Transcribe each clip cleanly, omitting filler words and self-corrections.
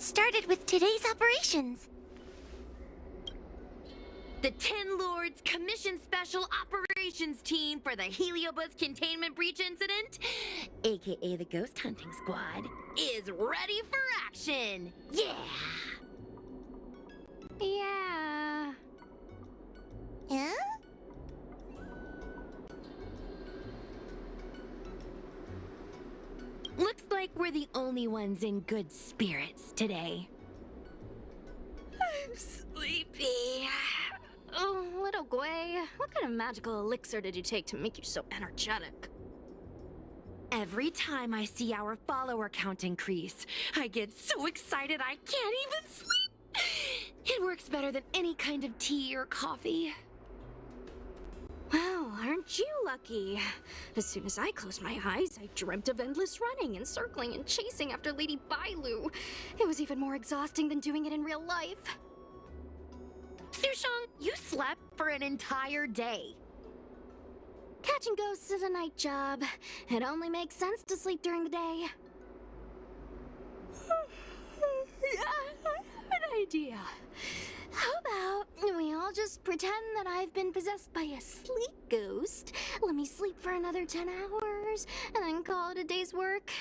started with today's operations. The Ten Lords Commission Special Operations Team for the Heliobus Containment Breach Incident, aka the Ghost Hunting Squad, is ready for action! Yeah! Yeah. Yeah? Looks like we're the only ones in good spirits today. I'm sleepy. Oh, little Gwei, what kind of magical elixir did you take to make you so energetic? Every time I see our follower count increase, I get so excited I can't even sleep! It works better than any kind of tea or coffee. Well, aren't you lucky? As soon as I closed my eyes, I dreamt of endless running and circling and chasing after Lady Bailu. It was even more exhausting than doing it in real life. Sushang, you slept for an entire day. Catching ghosts is a night job. It only makes sense to sleep during the day. Yeah, I have an idea. How about we all just pretend that I've been possessed by a sleep ghost? Let me sleep for another 10 hours, and then call it a day's work.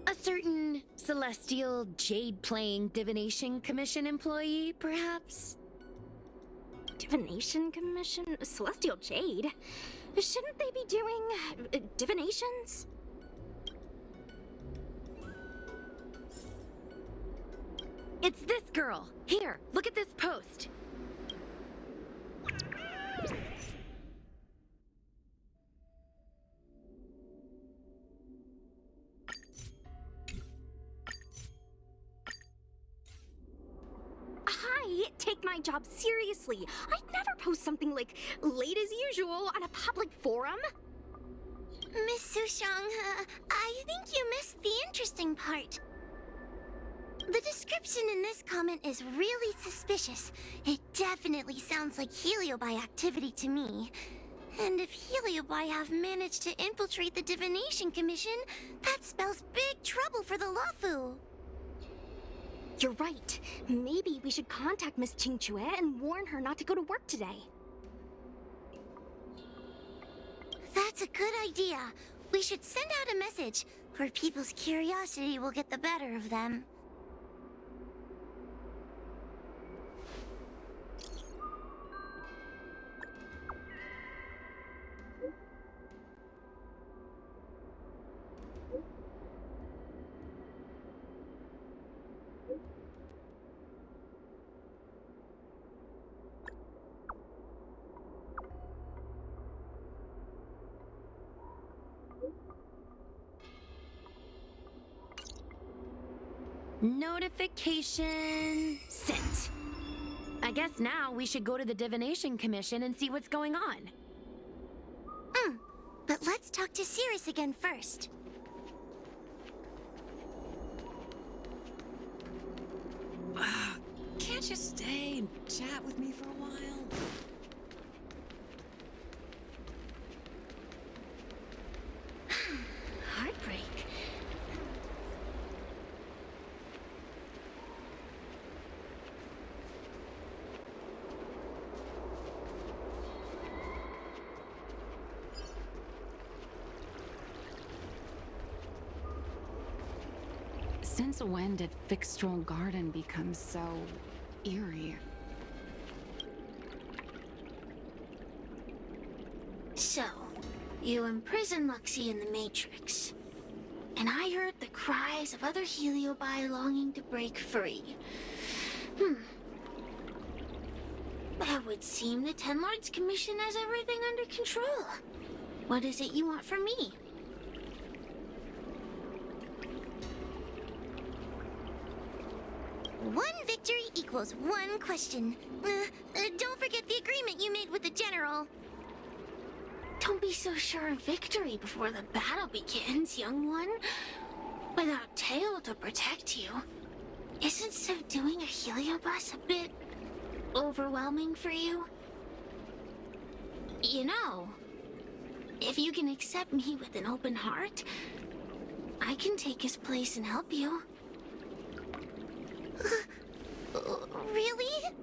A certain celestial jade-playing divination commission employee, perhaps? Divination Commission? Celestial Jade? Shouldn't they be doing divinations? It's this girl. Here, look at this post. Hi, take my job seriously. I'd never post something like late as usual on a public forum. Miss Sushang, I think you missed the interesting part. The description in this comment is really suspicious. It definitely sounds like Heliobi activity to me. And if Heliobi have managed to infiltrate the Divination Commission, that spells big trouble for the Luofu. You're right. Maybe we should contact Miss Qingchue and warn her not to go to work today. That's a good idea. We should send out a message, or people's curiosity will get the better of them. Notification sent. I guess now we should go to the Divination Commission and see what's going on. But let's talk to Cirrus again first. Can't you stay and chat with me for a while? Heartbreak. Since when did Fixstroll Garden become so eerie? So, you imprisoned Luxie in the Matrix. And I heard the cries of other Heliobi longing to break free. That would seem the Ten Lords Commission has everything under control. What is it you want from me? One victory equals one question. Don't forget the agreement you made with the General. Don't be so sure of victory before the battle begins, young one. Without Tail to protect you, isn't subduing a Heliobus a bit overwhelming for you? You know, if you can accept me with an open heart, I can take his place and help you. Really?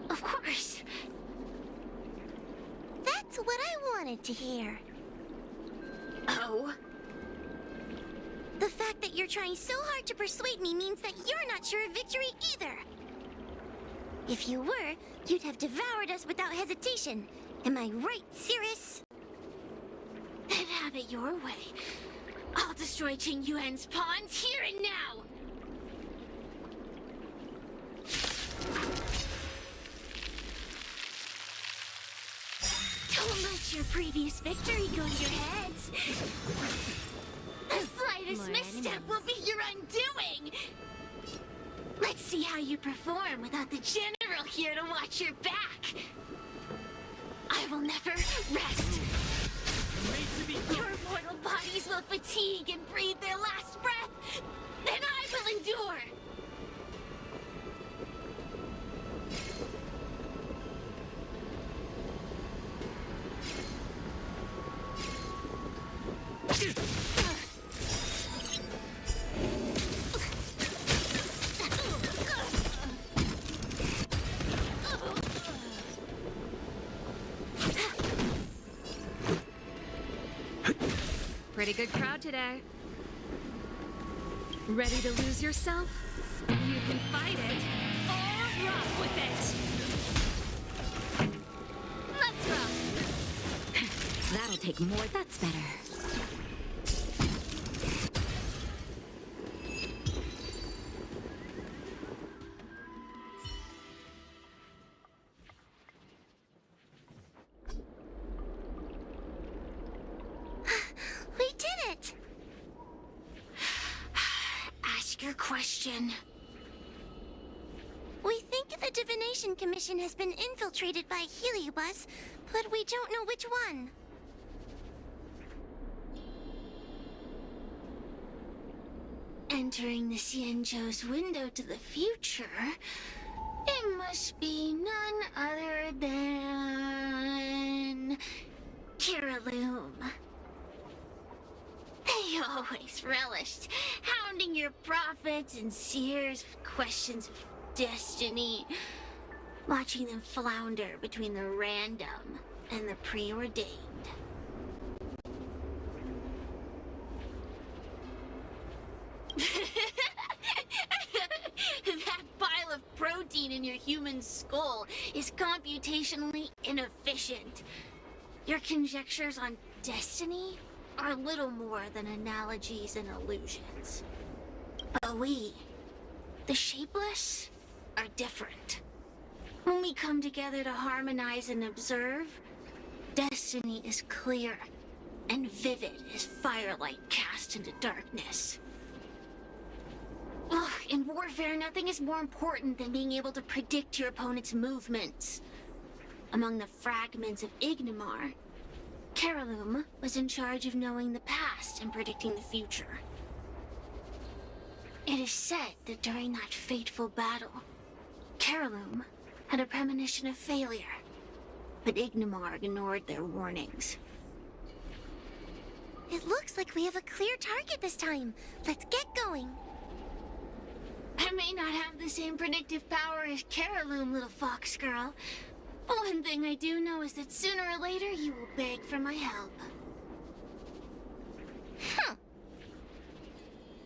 Of course. That's what I wanted to hear. Oh? The fact that you're trying so hard to persuade me means that you're not sure of victory either. If you were, you'd have devoured us without hesitation. Am I right, Cirrus? Then have it your way. I'll destroy Qing Yuan's pawns here and now! Don't let your previous victory go to your heads. The slightest misstep will be your undoing. Let's see how you perform without the general here to watch your back. I will never rest. Your mortal bodies will fatigue and breathe their last breath. Then I will endure. Pretty good crowd today. Ready to lose yourself? You can fight it or rock with it. Let's rock. That'll take more. That's better. We did it! Ask your question. We think the Divination Commission has been infiltrated by Heliobus, but we don't know which one. Entering the Xianzhou's window to the future, it must be none other than Kiraloom. They always relished hounding your prophets and seers with questions of destiny, watching them flounder between the random and the preordained. That pile of protein in your human skull is computationally inefficient. Your conjectures on destiny are little more than analogies and illusions. But we, the shapeless, are different. When we come together to harmonize and observe, destiny is clear and vivid as firelight cast into darkness. Ugh, in warfare, nothing is more important than being able to predict your opponent's movements. Among the fragments of Ignimar, Kiraloom was in charge of knowing the past and predicting the future. It is said that during that fateful battle, Kiraloom had a premonition of failure, but Ignimar ignored their warnings. It looks like we have a clear target this time. Let's get going. I may not have the same predictive power as Kiraloom, little fox girl. But one thing I do know is that sooner or later you will beg for my help.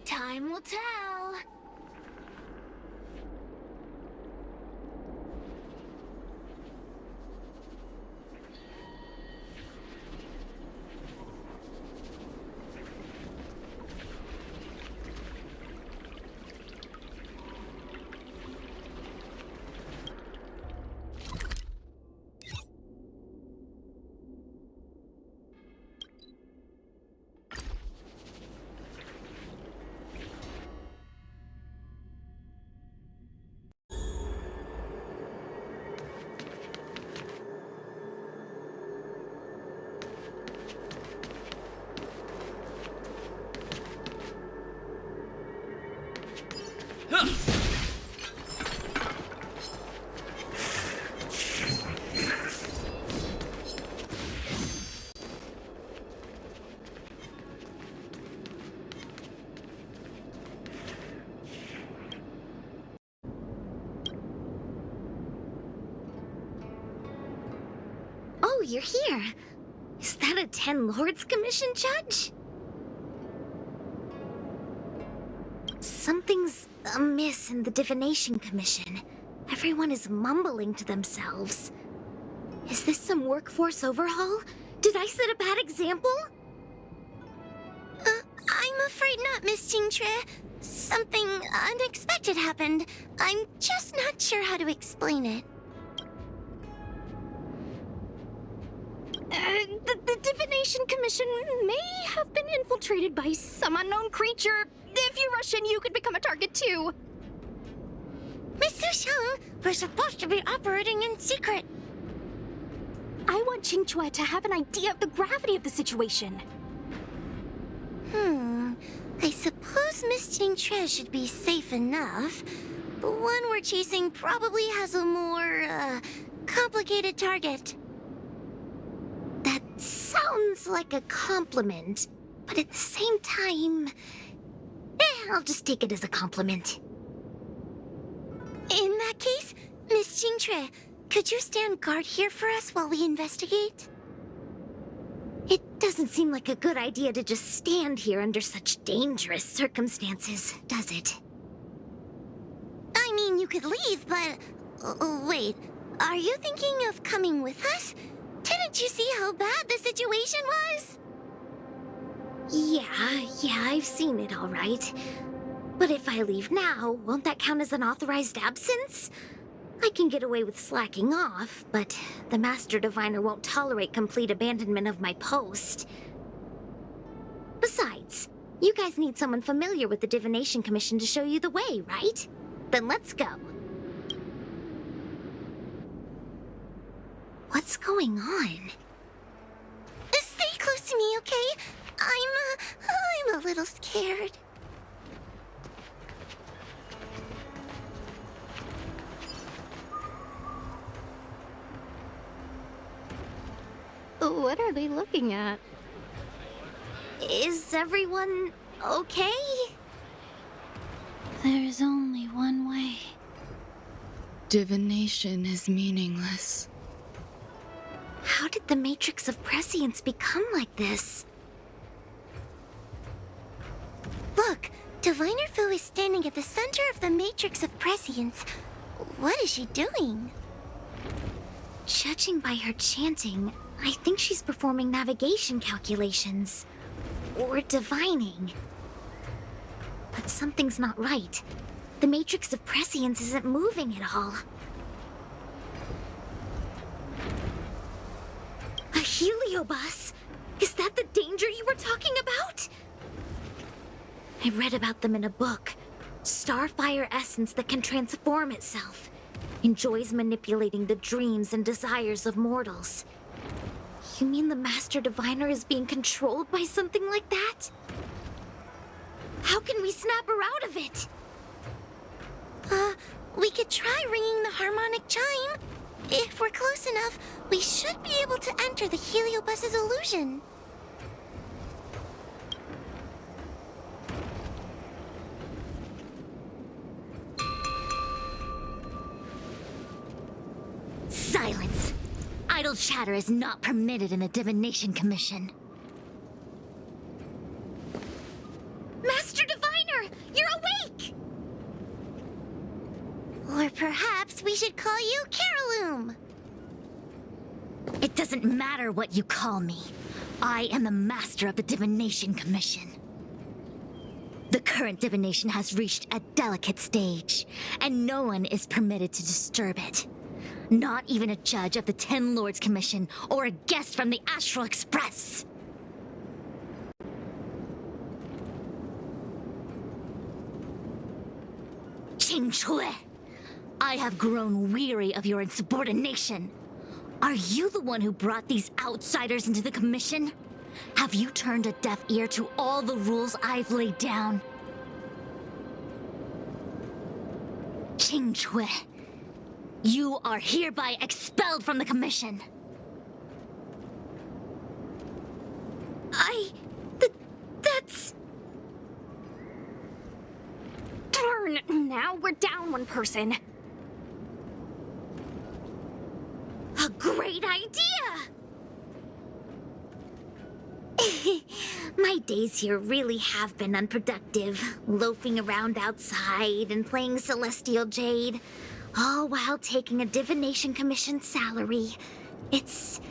Time will tell. you're here. Is that a 10 Lords Commission judge? Something's amiss in the Divination Commission. Everyone is mumbling to themselves. Is this some workforce overhaul? Did I set a bad example? I'm afraid not, Miss Jingtre. Something unexpected happened. I'm just not sure how to explain it. The Divination Commission may have been infiltrated by some unknown creature. If you rush in, you could become a target too. Miss Sushang, we're supposed to be operating in secret. I want Qingque to have an idea of the gravity of the situation. I suppose Miss Jingtre should be safe enough. The one we're chasing probably has a more, complicated target. That sounds like a compliment, but at the same time, I'll just take it as a compliment. In that case, Miss Jingtre, could you stand guard here for us while we investigate? It doesn't seem like a good idea to just stand here under such dangerous circumstances, does it? I mean, you could leave, but... wait, are you thinking of coming with us? Didn't you see how bad the situation was? Yeah, I've seen it all right. But if I leave now, won't that count as an authorized absence? I can get away with slacking off, but the Master Diviner won't tolerate complete abandonment of my post. Besides, you guys need someone familiar with the Divination Commission to show you the way, right? Then let's go. What's going on? Stay close to me, okay? I'm a little scared. What are they looking at? Is everyone okay? There's only one way. Divination is meaningless. How did the Matrix of Prescience become like this? Look, Diviner Fu is standing at the center of the Matrix of Prescience. What is she doing? Judging by her chanting, I think she's performing navigation calculations. Or divining. But something's not right. The Matrix of Prescience isn't moving at all. A heliobus? Is that the danger you were talking about? I read about them in a book. Starfire essence that can transform itself. Enjoys manipulating the dreams and desires of mortals. You mean the Master Diviner is being controlled by something like that? How can we snap her out of it? We could try ringing the harmonic chime. If we're close enough, we should be able to enter the heliobus's illusion. Silence! Idle chatter is not permitted in the Divination Commission. Master Diviner, you're awake! Or perhaps we should call you Caroloom. It doesn't matter what you call me. I am the master of the Divination Commission. The current divination has reached a delicate stage, and no one is permitted to disturb it. Not even a judge of the 10 Lords Commission or a guest from the Astral Express. Qingque, I have grown weary of your insubordination. Are you the one who brought these outsiders into the Commission? Have you turned a deaf ear to all the rules I've laid down? Qingque, you are hereby expelled from the Commission. That's... Darn, now we're down one person. A great idea! My days here really have been unproductive, loafing around outside and playing Celestial Jade, all while taking a divination commission salary. It's...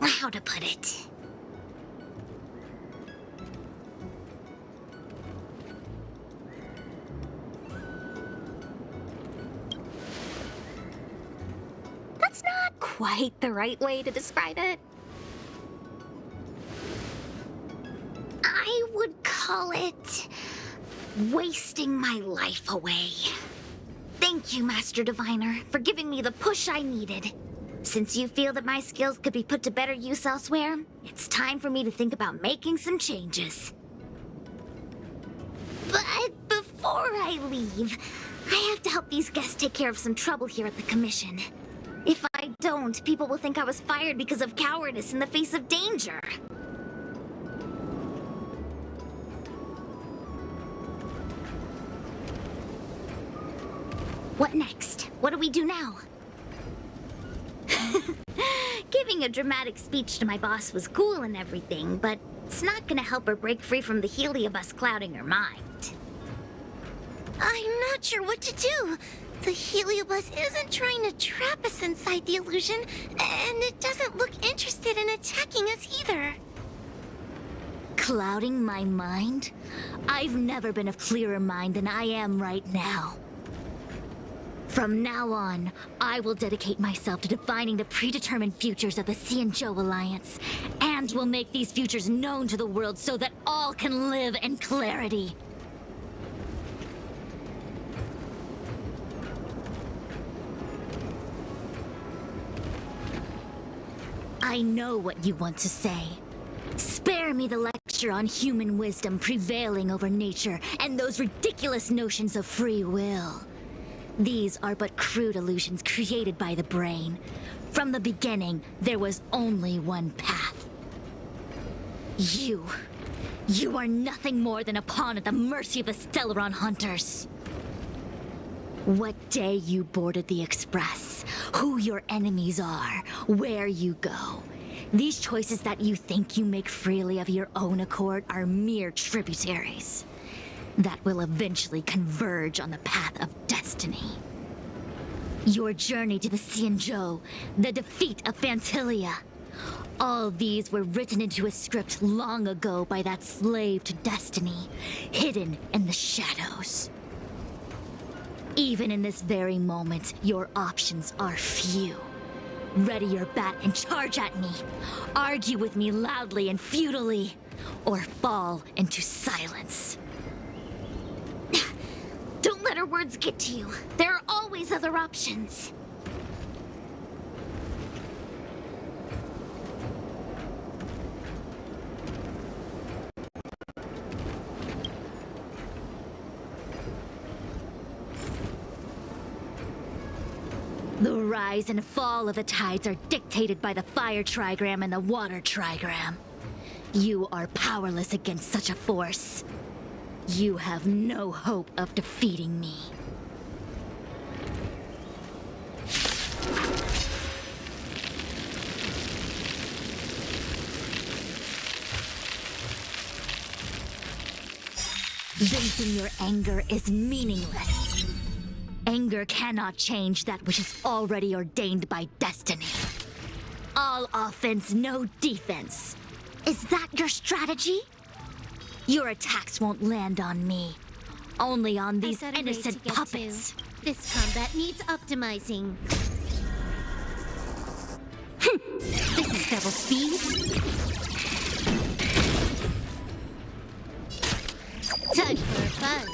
how to put it? That's not quite the right way to describe it. I would call it... wasting my life away. Thank you, Master Diviner, for giving me the push I needed. Since you feel that my skills could be put to better use elsewhere, it's time for me to think about making some changes. But before I leave, I have to help these guests take care of some trouble here at the Commission. If I don't, people will think I was fired because of cowardice in the face of danger. What next? What do we do now? Giving a dramatic speech to my boss was cool and everything, but it's not gonna help her break free from the heliobus clouding her mind. I'm not sure what to do. The heliobus isn't trying to trap us inside the illusion, and it doesn't look interested in attacking us either. Clouding my mind? I've never been of clearer mind than I am right now. From now on, I will dedicate myself to defining the predetermined futures of the Xianzhou Alliance, and will make these futures known to the world so that all can live in clarity. I know what you want to say. Spare me the lecture on human wisdom prevailing over nature and those ridiculous notions of free will. These are but crude illusions created by the brain. From the beginning, there was only one path. You are nothing more than a pawn at the mercy of the Stellaron hunters. What day you boarded the Express, who your enemies are, where you go. These choices that you think you make freely of your own accord are mere tributaries that will eventually converge on the path of destiny. Your journey to the Xianzhou, the defeat of Fantilia. All these were written into a script long ago by that slave to destiny, hidden in the shadows. Even in this very moment, your options are few. Ready your bat and charge at me. Argue with me loudly and futilely, or fall into silence. Don't let her words get to you. There are always other options. The rise and fall of the tides are dictated by the fire trigram and the water trigram. You are powerless against such a force. You have no hope of defeating me. Venting your anger is meaningless. Anger cannot change that which is already ordained by destiny. All offense, no defense. Is that your strategy? Your attacks won't land on me. Only on these innocent puppets. This combat needs optimizing. This is double speed. Time for fun.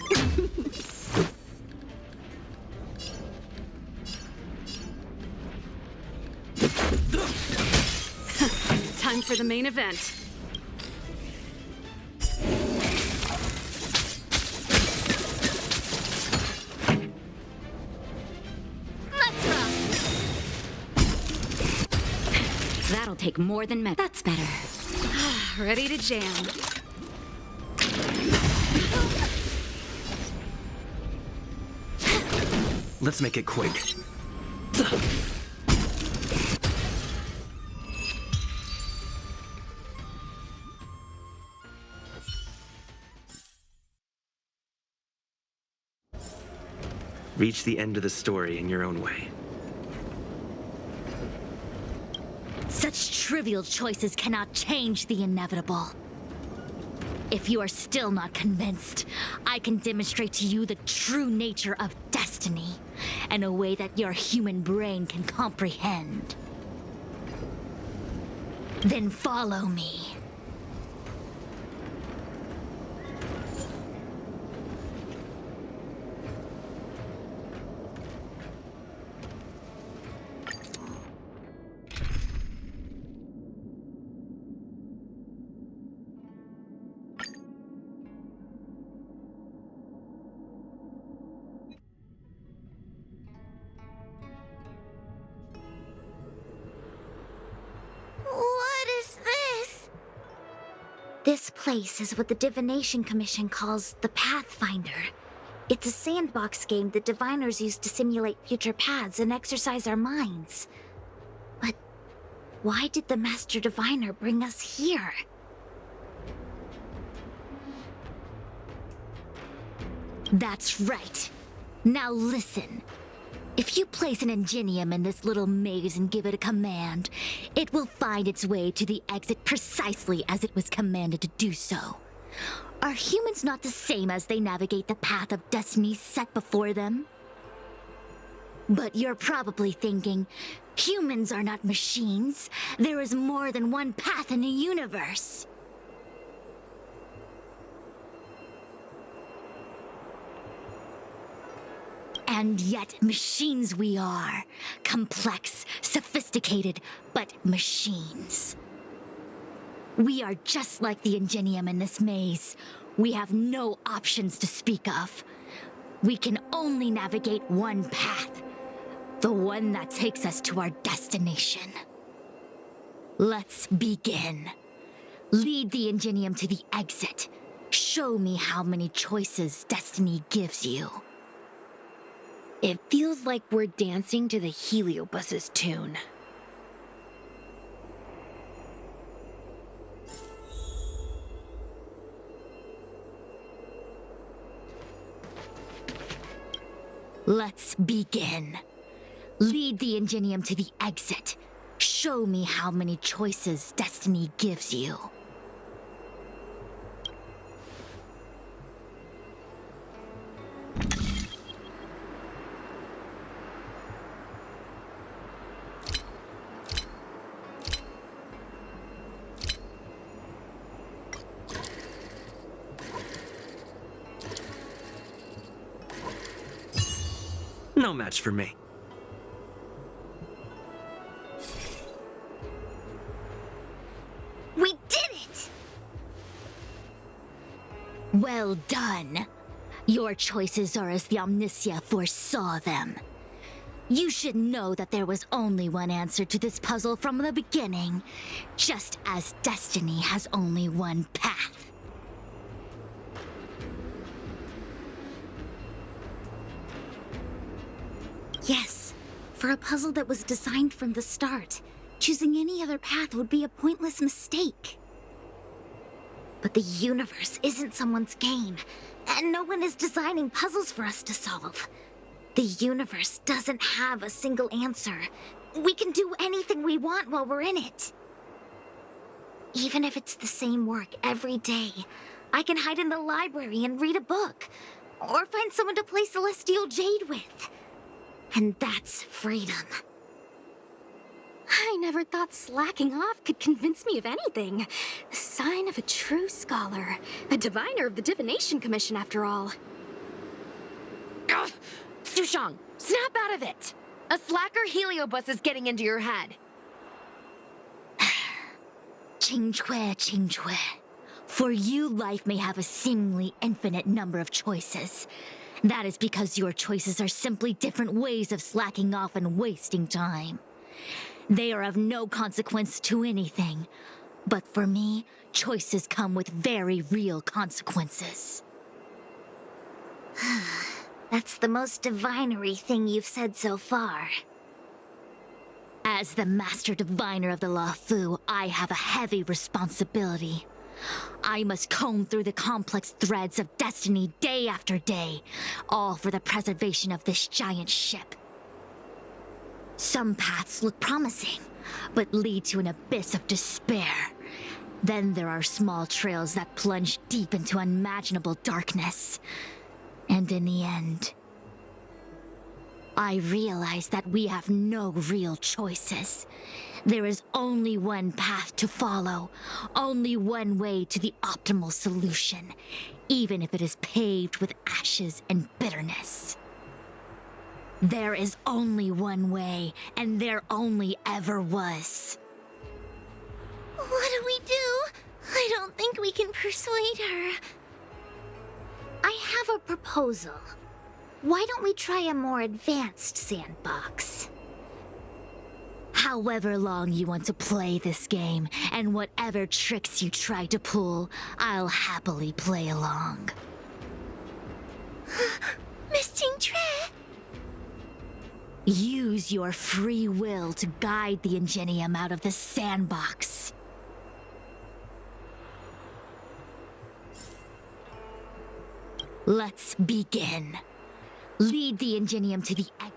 Time for the main event. Let's rock. That'll take more than minutes. That's better. Ready to jam. Let's make it quick. Reach the end of the story in your own way. Such trivial choices cannot change the inevitable. If you are still not convinced, I can demonstrate to you the true nature of destiny in a way that your human brain can comprehend. Then follow me. What is this? This place is what the Divination Commission calls the Pathfinder. It's a sandbox game that diviners use to simulate future paths and exercise our minds. But why did the Master Diviner bring us here? That's right. Now listen. If you place an ingenium in this little maze and give it a command, it will find its way to the exit precisely as it was commanded to do so. Are humans not the same as they navigate the path of destiny set before them? But you're probably thinking, humans are not machines. There is more than one path in the universe. And yet, machines we are. Complex, sophisticated, but machines. We are just like the ingenium in this maze. We have no options to speak of. We can only navigate one path. The one that takes us to our destination. Let's begin. Lead the ingenium to the exit. Show me how many choices destiny gives you. It feels like we're dancing to the Heliobus's tune. Let's begin. Lead the ingenium to the exit. Show me how many choices destiny gives you. No match for me. We did it! Well done. Your choices are as the Omnicia foresaw them. You should know that there was only one answer to this puzzle from the beginning, just as destiny has only one path. Yes, for a puzzle that was designed from the start, choosing any other path would be a pointless mistake. But the universe isn't someone's game, and no one is designing puzzles for us to solve. The universe doesn't have a single answer. We can do anything we want while we're in it. Even if it's the same work every day, I can hide in the library and read a book, or find someone to play Celestial Jade with. And that's freedom. I never thought slacking off could convince me of anything. A sign of a true scholar. A diviner of the Divination Commission, after all. Ugh! Sushang, snap out of it! A slacker Heliobus is getting into your head. Qingque. For you, life may have a seemingly infinite number of choices. That is because your choices are simply different ways of slacking off and wasting time. They are of no consequence to anything. But for me, choices come with very real consequences. That's the most divinery thing you've said so far. As the Master Diviner of the Lafu, I have a heavy responsibility. I must comb through the complex threads of destiny day after day, all for the preservation of this giant ship. Some paths look promising, but lead to an abyss of despair. Then there are small trails that plunge deep into unimaginable darkness. And in the end, I realize that we have no real choices. There is only one path to follow, only one way to the optimal solution, even if it is paved with ashes and bitterness. There is only one way, and there only ever was. What do we do? I don't think we can persuade her. I have a proposal. Why don't we try a more advanced sandbox? However long you want to play this game, and whatever tricks you try to pull, I'll happily play along. Miss Jingtre! Use your free will to guide the Ingenium out of the sandbox. Let's begin. Lead the Ingenium to the egg.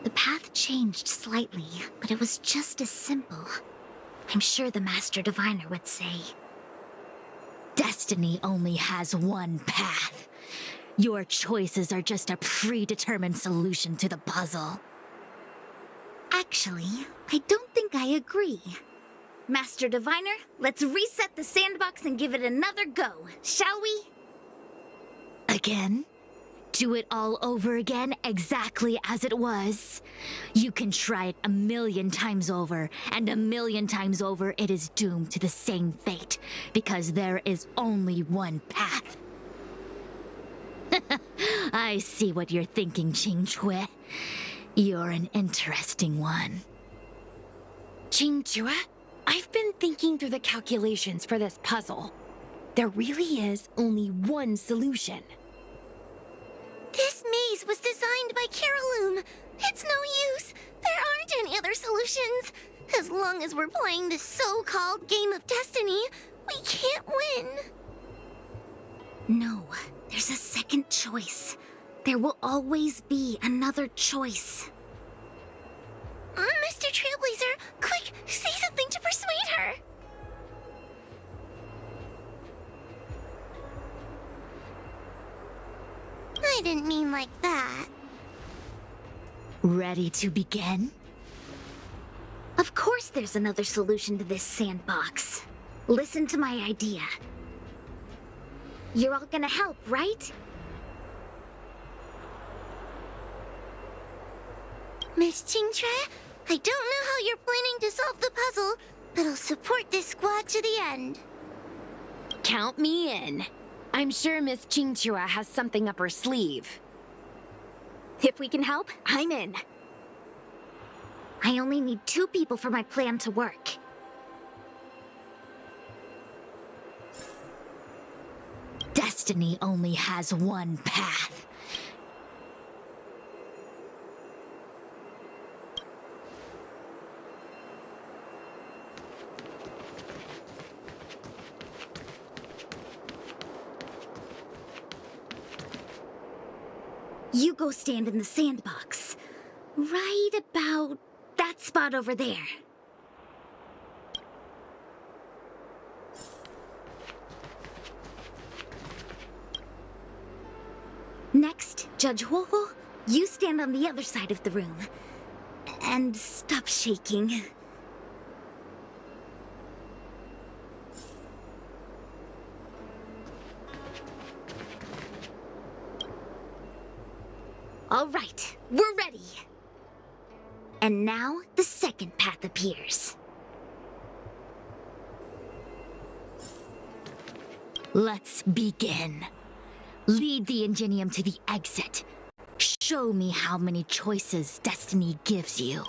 The path changed slightly, but it was just as simple. I'm sure the Master Diviner would say. Destiny only has one path. Your choices are just a predetermined solution to the puzzle. Actually, I don't think I agree. Master Diviner, let's reset the sandbox and give it another go, shall we? Again? Do it all over again, exactly as it was. You can try it 1,000,000 times over, and 1,000,000 times over it is doomed to the same fate, because there is only one path. I see what you're thinking, Qingque. You're an interesting one. Qingque, I've been thinking through the calculations for this puzzle. There really is only one solution. This maze was designed by Caroloom. It's no use. There aren't any other solutions. As long as we're playing this so-called game of destiny, we can't win. No, there's a second choice. There will always be another choice. Mr. Trailblazer, quick, say something to persuade her. I didn't mean like that. Ready to begin? Of course there's another solution to this sandbox. Listen to my idea. You're all gonna help, right? Miss Qingtre, I don't know how you're planning to solve the puzzle, but I'll support this squad to the end. Count me in. I'm sure Miss Qingque has something up her sleeve. If we can help, I'm in. I only need 2 people for my plan to work. Destiny only has one path. You go stand in the sandbox. Right about that spot over there. Next, Judge Woho, you stand on the other side of the room. And stop shaking. All right, we're ready. And now the second path appears. Let's begin. Lead the Ingenium to the exit. Show me how many choices destiny gives you.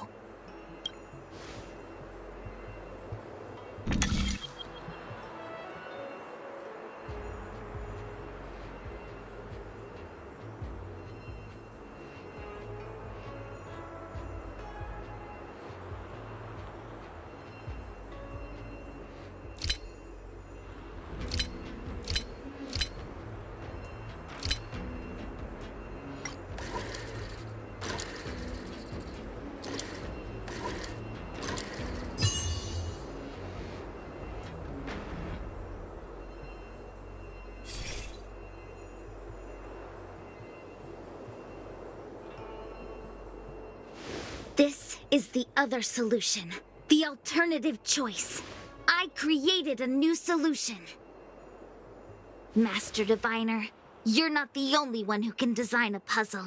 This is the other solution. The alternative choice. I created a new solution. Master Diviner, you're not the only one who can design a puzzle.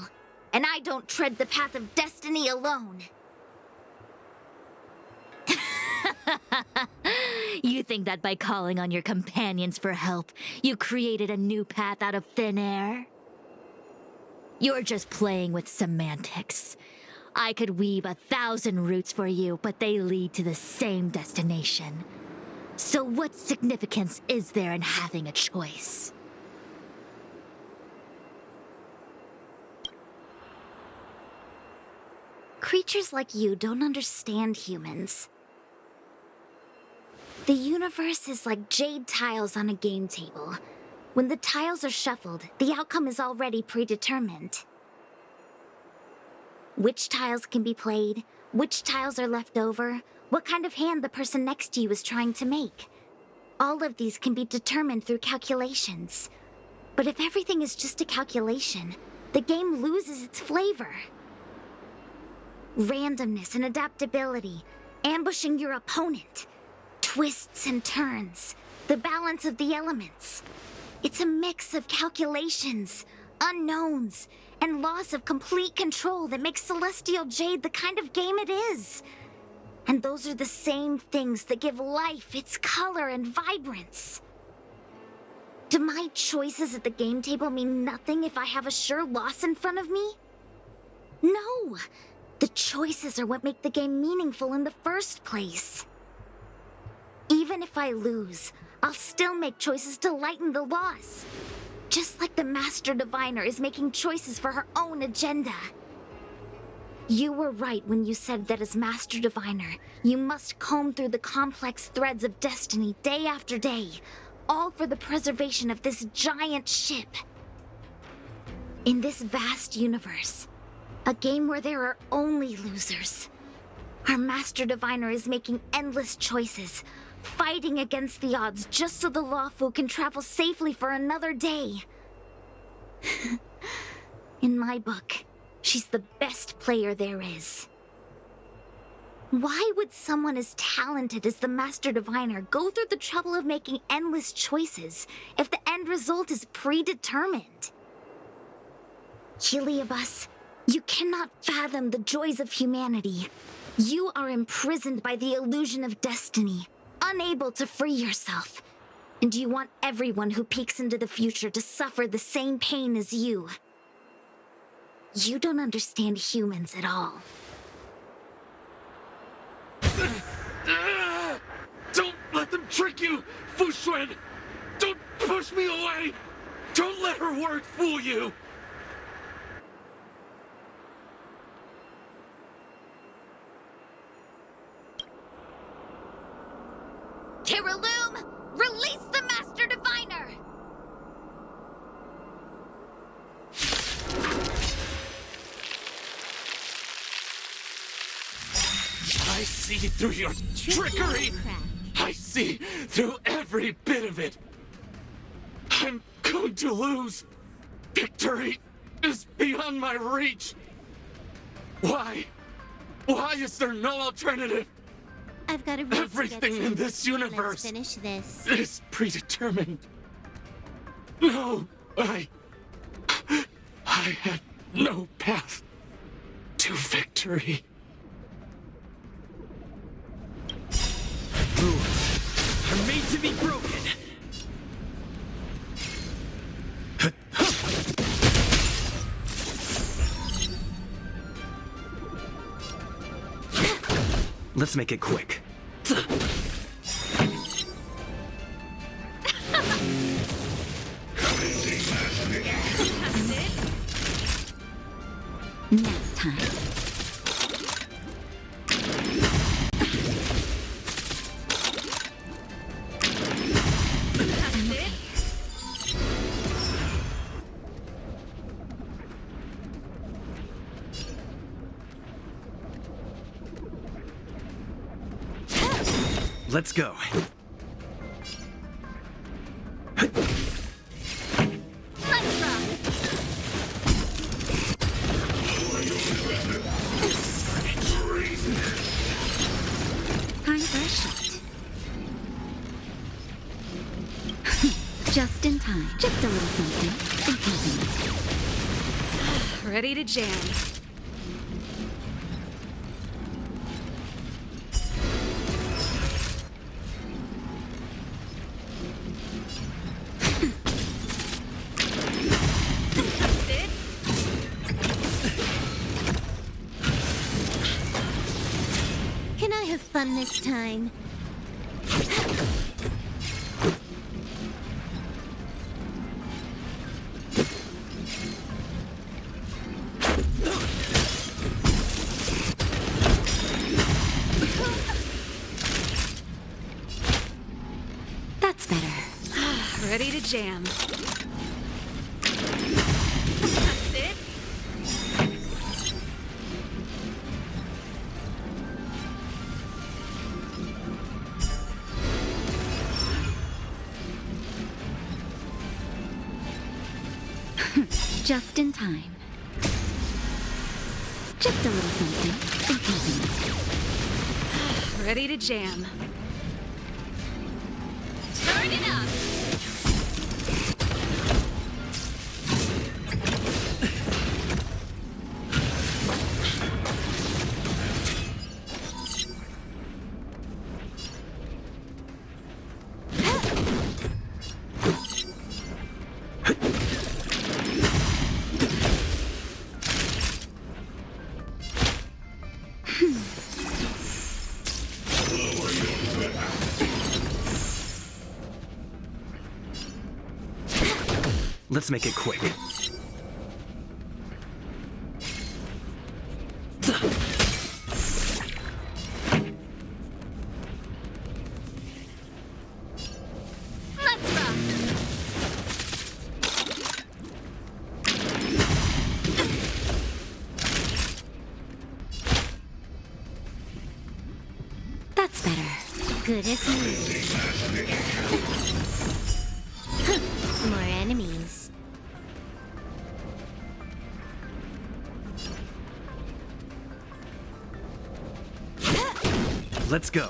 And I don't tread the path of destiny alone. You think that by calling on your companions for help, you created a new path out of thin air? You're just playing with semantics. I could weave 1,000 routes for you, but they lead to the same destination. So what significance is there in having a choice? Creatures like you don't understand humans. The universe is like jade tiles on a game table. When the tiles are shuffled, the outcome is already predetermined. Which tiles can be played, which tiles are left over, what kind of hand the person next to you is trying to make. All of these can be determined through calculations. But if everything is just a calculation, the game loses its flavor. Randomness and adaptability, ambushing your opponent, twists and turns, the balance of the elements. It's a mix of calculations, unknowns, and loss of complete control that makes Celestial Jade the kind of game it is. And those are the same things that give life its color and vibrance. Do my choices at the game table mean nothing if I have a sure loss in front of me? No! The choices are what make the game meaningful in the first place. Even if I lose, I'll still make choices to lighten the loss. Just like the Master Diviner is making choices for her own agenda. You were right when you said that as Master Diviner, you must comb through the complex threads of destiny day after day, all for the preservation of this giant ship. In this vast universe, a game where there are only losers, our Master Diviner is making endless choices, fighting against the odds just so the Lawfu can travel safely for another day. In my book, she's the best player there is. Why would someone as talented as the Master Diviner go through the trouble of making endless choices if the end result is predetermined? Heliobus, you cannot fathom the joys of humanity. You are imprisoned by the illusion of destiny, unable to free yourself. And you want everyone who peeks into the future to suffer the same pain as you. You don't understand humans at all. Don't let them trick you, Fu Xuan! Don't push me away! Don't let her word fool you! Kiraloom, release the Master Diviner! I see through your trickery! I see through every bit of it! I'm going to lose! Victory is beyond my reach! Why? Why is there no alternative? I've got a race to get Everything to. in this universe Let's finish this. is predetermined. No, I had no path to victory. Rules are made to be broken. Let's make it quick. Nap time. Let's go. Time for a shot. Just in time. Just a little something. In keeping. Ready to jam. Can I have fun this time? That's better. Ready to jam. Just in time. Just a little something. In keeping. Ready to jam. Turn it up. Let's make it quick. Let's rock. That's better. Good as new. More enemies. Let's go.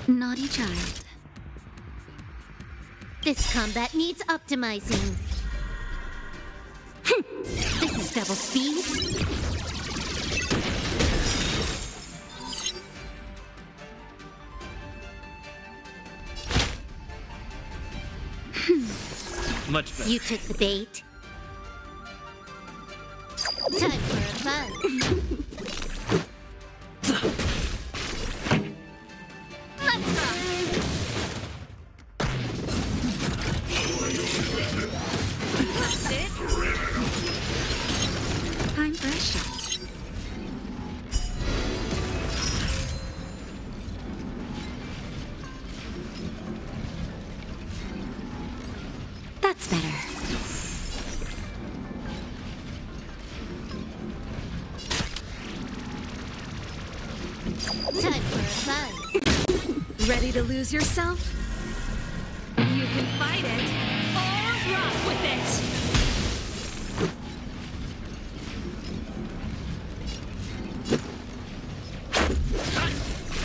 Naughty child. This combat needs optimizing. This is double speed. Much better. You took the bait. Time for a fun. Let's rock. Time for a shot. That's better. Time for a fun. Ready to lose yourself? You can fight it or rock with it.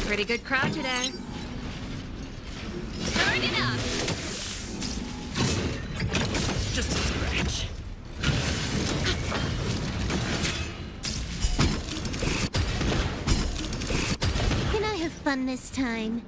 Pretty good crowd today. Turn it up. Just a scratch. Can I have fun this time?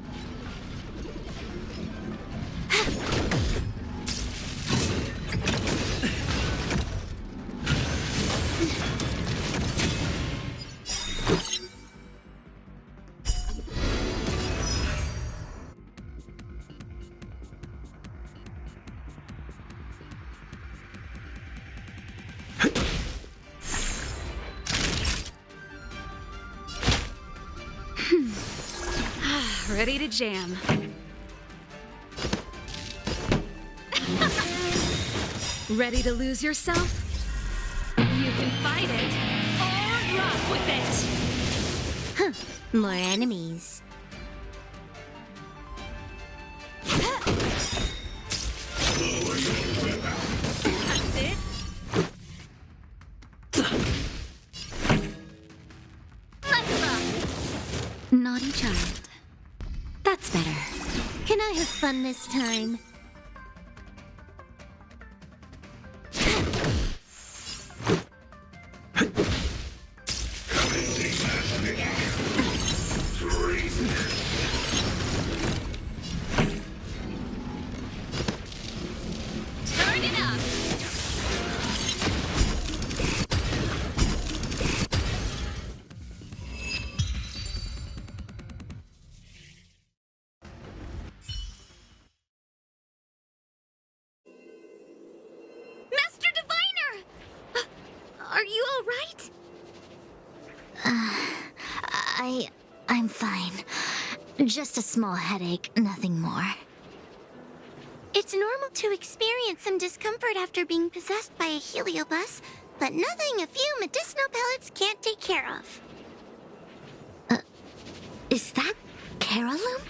Ready to jam. Ready to lose yourself? You can fight it or rock with it. More enemies. That's it. Let's rock. Naughty child. That's better. Can I have fun this time? Turn it up. Master Diviner! Are you all right? I'm fine. Just a small headache, nothing more. It's normal to experience some discomfort after being possessed by a heliobus, but nothing a few medicinal pellets can't take care of. Is that Carolum?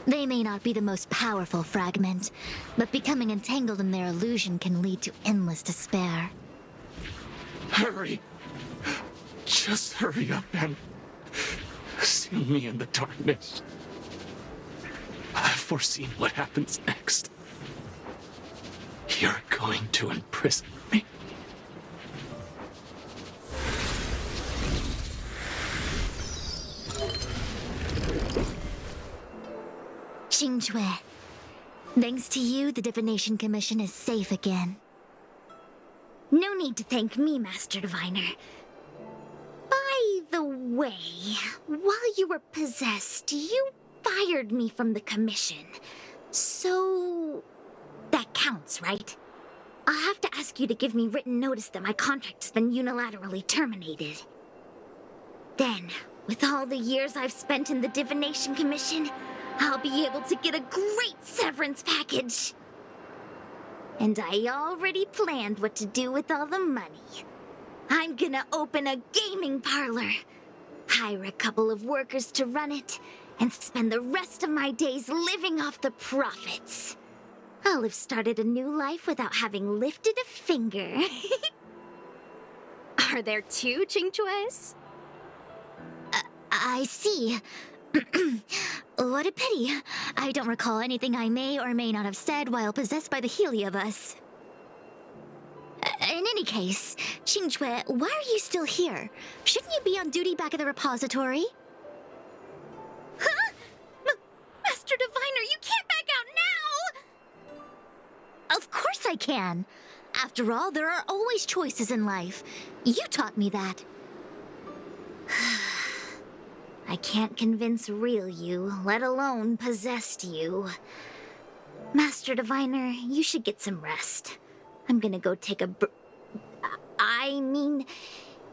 They may not be the most powerful fragment, but becoming entangled in their illusion can lead to endless despair. Hurry! Just hurry up and see me in the darkness. I've foreseen what happens next. You're going to imprison me. Qingque. Thanks to you, the Divination Commission is safe again. No need to thank me, Master Diviner. By the way, while you were possessed, you fired me from the commission. So... that counts, right? I'll have to ask you to give me written notice that my contract's been unilaterally terminated. Then, with all the years I've spent in the Divination Commission, I'll be able to get a great severance package. And I already planned what to do with all the money. I'm gonna open a gaming parlor, hire a couple of workers to run it, and spend the rest of my days living off the profits. I'll have started a new life without having lifted a finger. Are there two Qingques? I see. What a pity. I don't recall anything I may or may not have said while possessed by the Heliobus. In any case, Qingque, why are you still here? Shouldn't you be on duty back at the repository? Huh? Master Diviner, you can't back out now! Of course I can. After all, there are always choices in life. You taught me that. I can't convince real you, let alone possessed you. Master Diviner, you should get some rest. I'm gonna go take a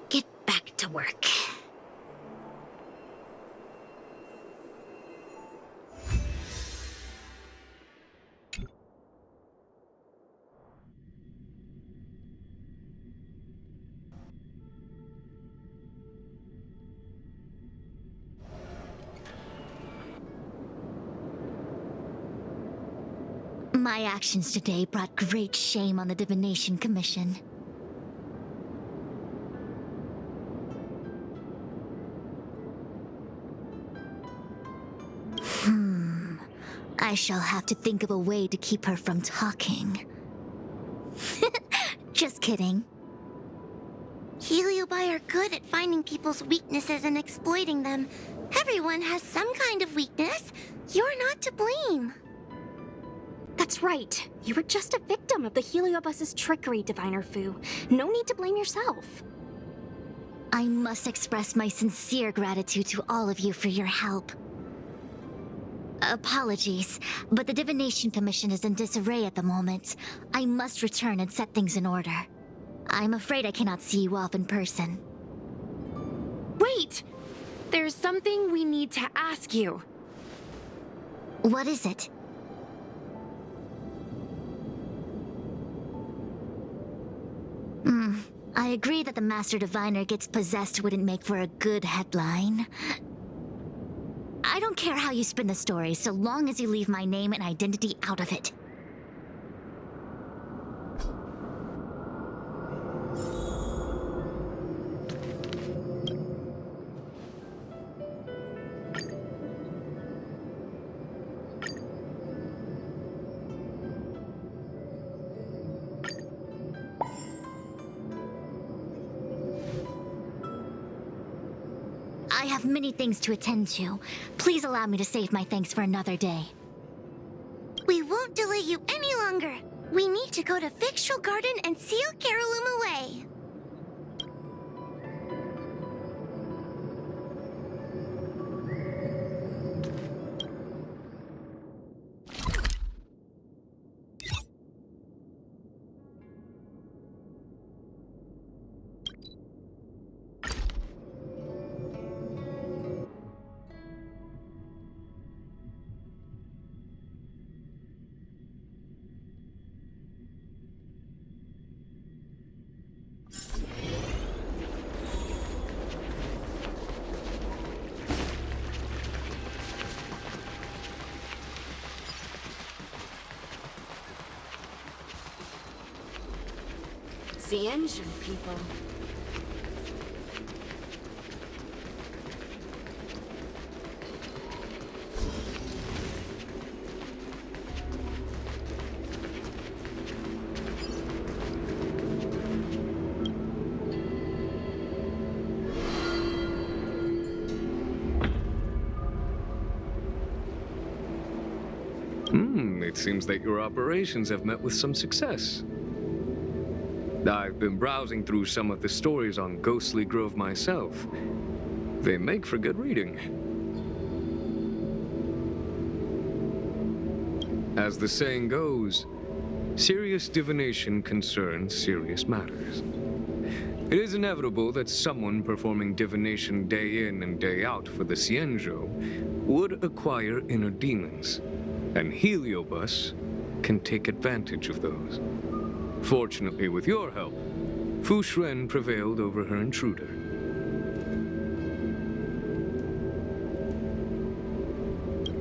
get back to work. My actions today brought great shame on the Divination Commission. I shall have to think of a way to keep her from talking. Just kidding. Heliobi are good at finding people's weaknesses and exploiting them. Everyone has some kind of weakness. You're not to blame. That's right. You were just a victim of the Heliobus's trickery, Diviner Fu. No need to blame yourself. I must express my sincere gratitude to all of you for your help. Apologies, but the Divination Commission is in disarray at the moment. I must return and set things in order. I'm afraid I cannot see you off in person. Wait! There's something we need to ask you. What is it? I agree that the Master Diviner gets possessed wouldn't make for a good headline. I don't care how you spin the story, so long as you leave my name and identity out of it. I have many things to attend to. Please allow me to save my thanks for another day. We won't delay you any longer. We need to go to Fictional Garden and seal Carolum away. The engine people. It seems that your operations have met with some success. I've been browsing through some of the stories on Ghostly Grove myself. They make for good reading. As the saying goes, serious divination concerns serious matters. It is inevitable that someone performing divination day in and day out for the Cienjo would acquire inner demons, and Heliobus can take advantage of those. Fortunately, with your help, Fu Shren prevailed over her intruder.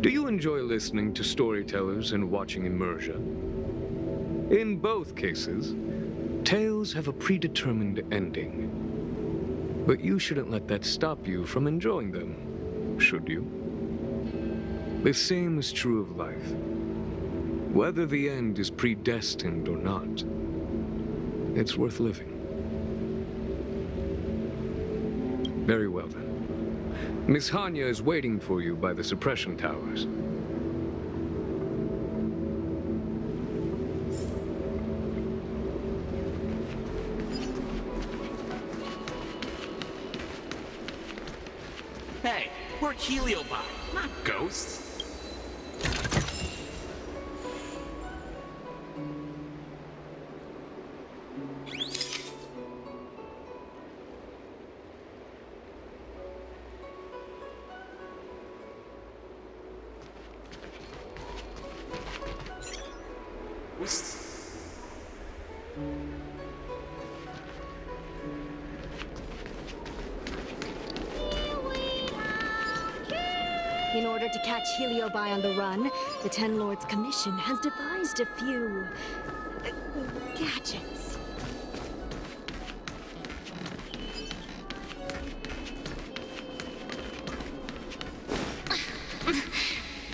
Do you enjoy listening to storytellers and watching immersion? In both cases, tales have a predetermined ending. But you shouldn't let that stop you from enjoying them, should you? The same is true of life. Whether the end is predestined or not, it's worth living. Very well then. Miss Hanya is waiting for you by the suppression towers. Hey, we're Heliobi, not ghosts. In order to catch Heliobi on the run, the Ten Lords Commission has devised a few gadgets.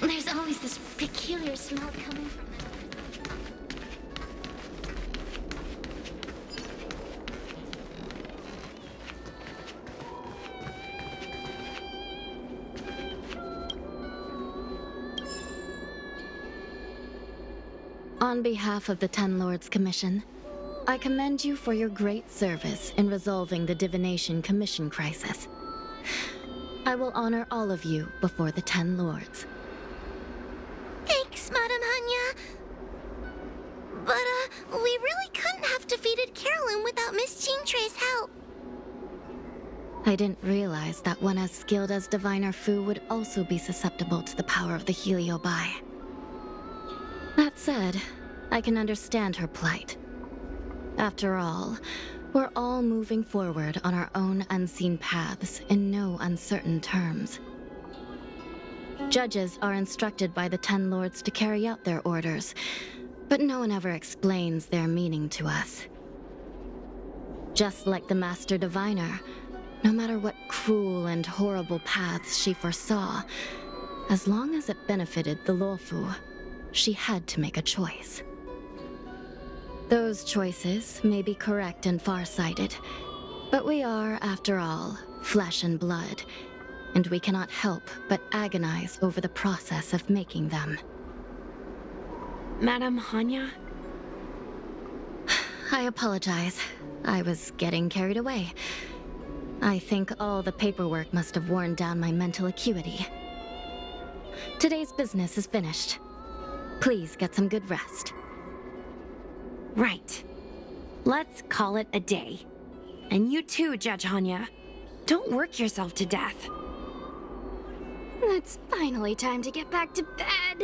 There's always this peculiar smell coming from them. On behalf of the Ten Lords Commission, I commend you for your great service in resolving the Divination Commission crisis. I will honor all of you before the Ten Lords. Thanks, Madam Hanya. But, we really couldn't have defeated Carolyn without Miss Chingtre's help. I didn't realize that one as skilled as Diviner Fu would also be susceptible to the power of the Heliobi. That said, I can understand her plight. After all, we're all moving forward on our own unseen paths in no uncertain terms. Judges are instructed by the Ten Lords to carry out their orders, but no one ever explains their meaning to us. Just like the Master Diviner, no matter what cruel and horrible paths she foresaw, as long as it benefited the Luofu, she had to make a choice. Those choices may be correct and far-sighted, but we are, after all, flesh and blood, and we cannot help but agonize over the process of making them. Madame Hanya? I apologize. I was getting carried away. I think all the paperwork must have worn down my mental acuity. Today's business is finished. Please get some good rest. Right. Let's call it a day. And you too, Judge Hanya. Don't work yourself to death. It's finally time to get back to bed.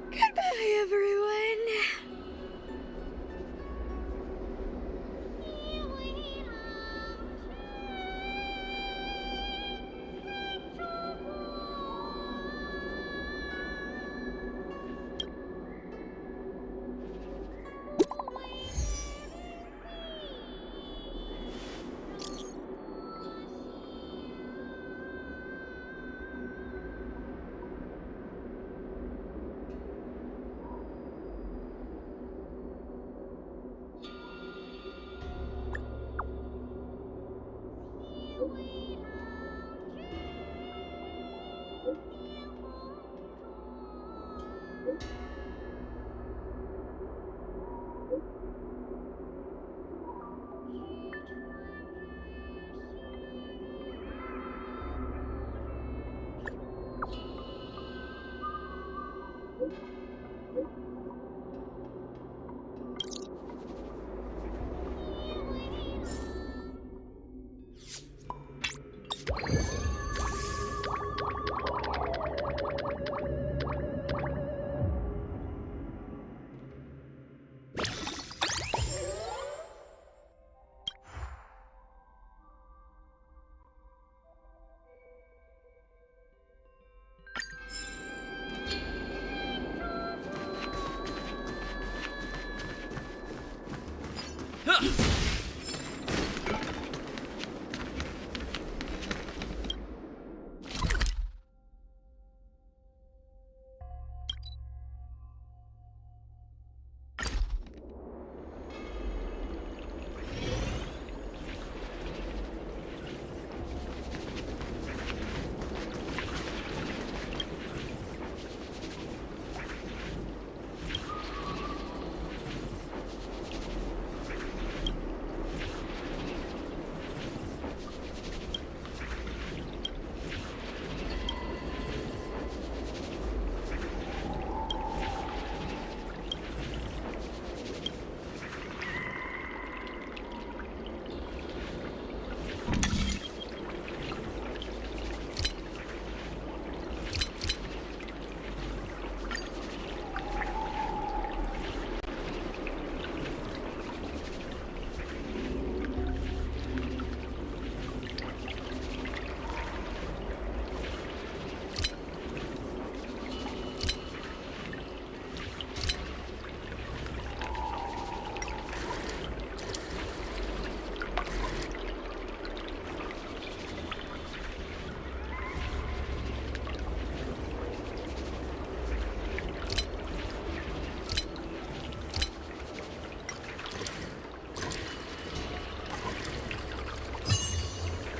Goodbye, everyone.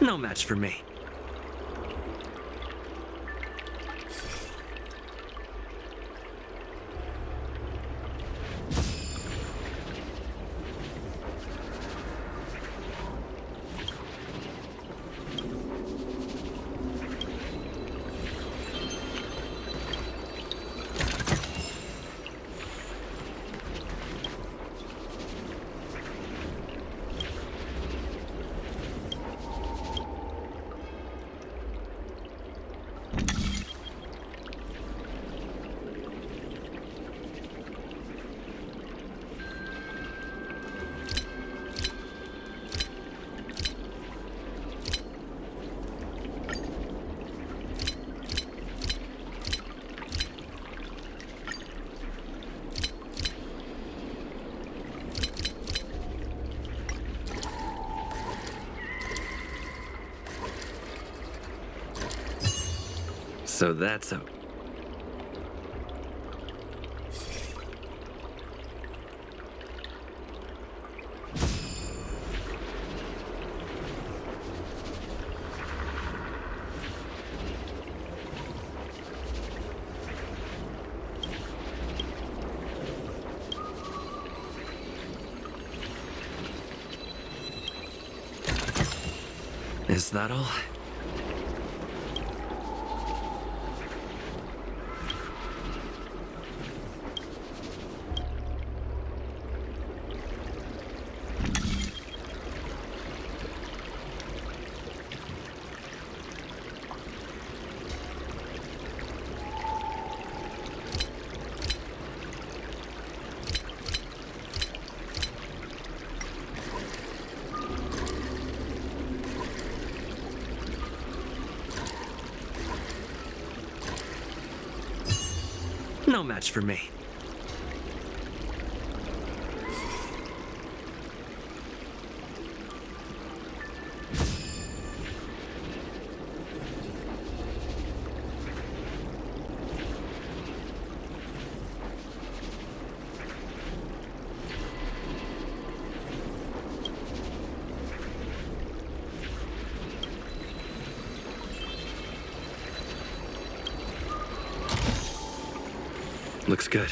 No match for me. So that's a... Is that all? No match for me. Looks good.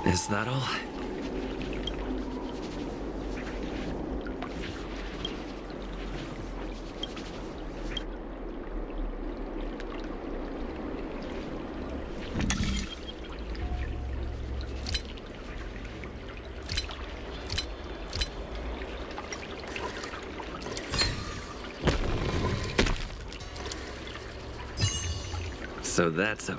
Is that all? So that's a...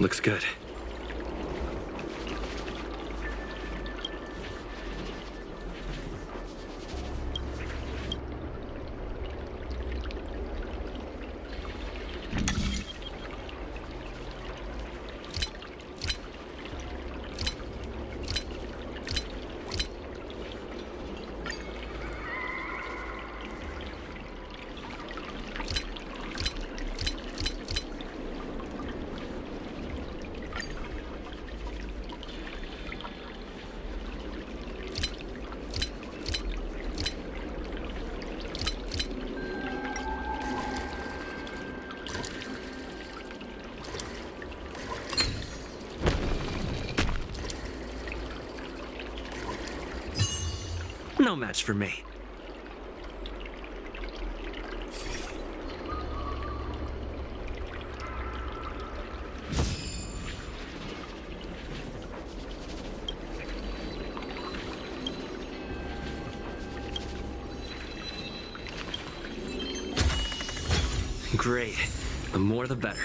Looks good. No match for me. Great. The more the better.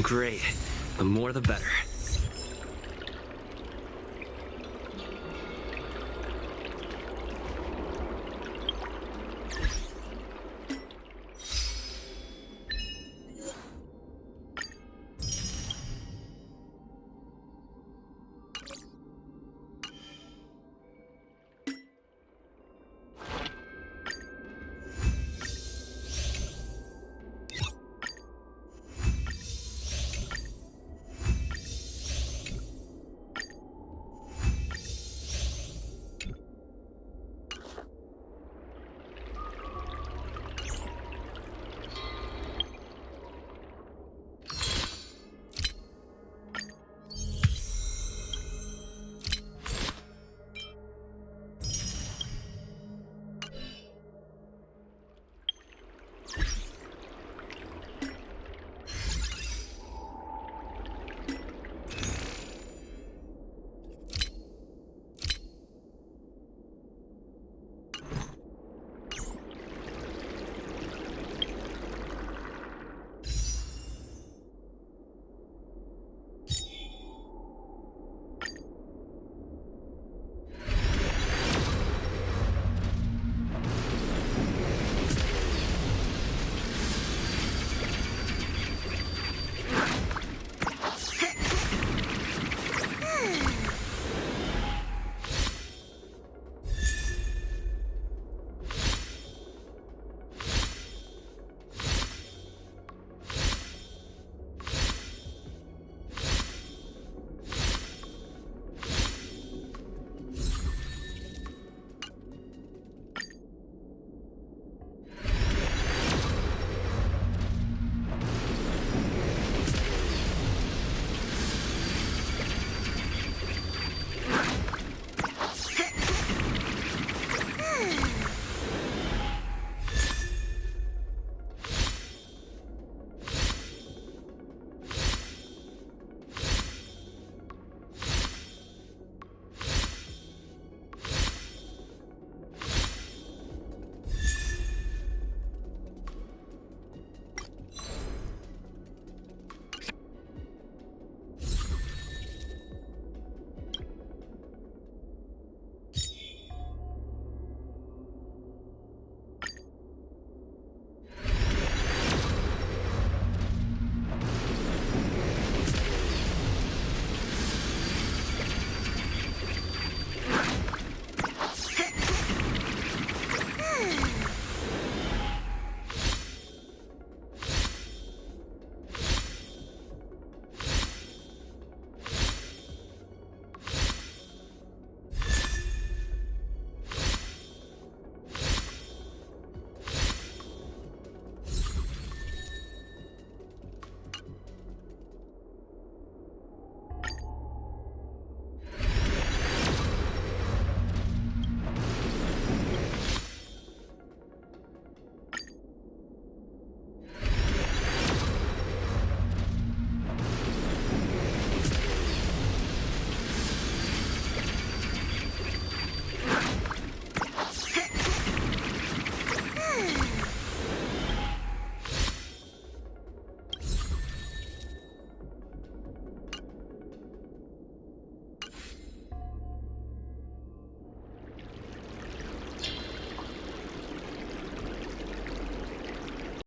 Great. The more the better.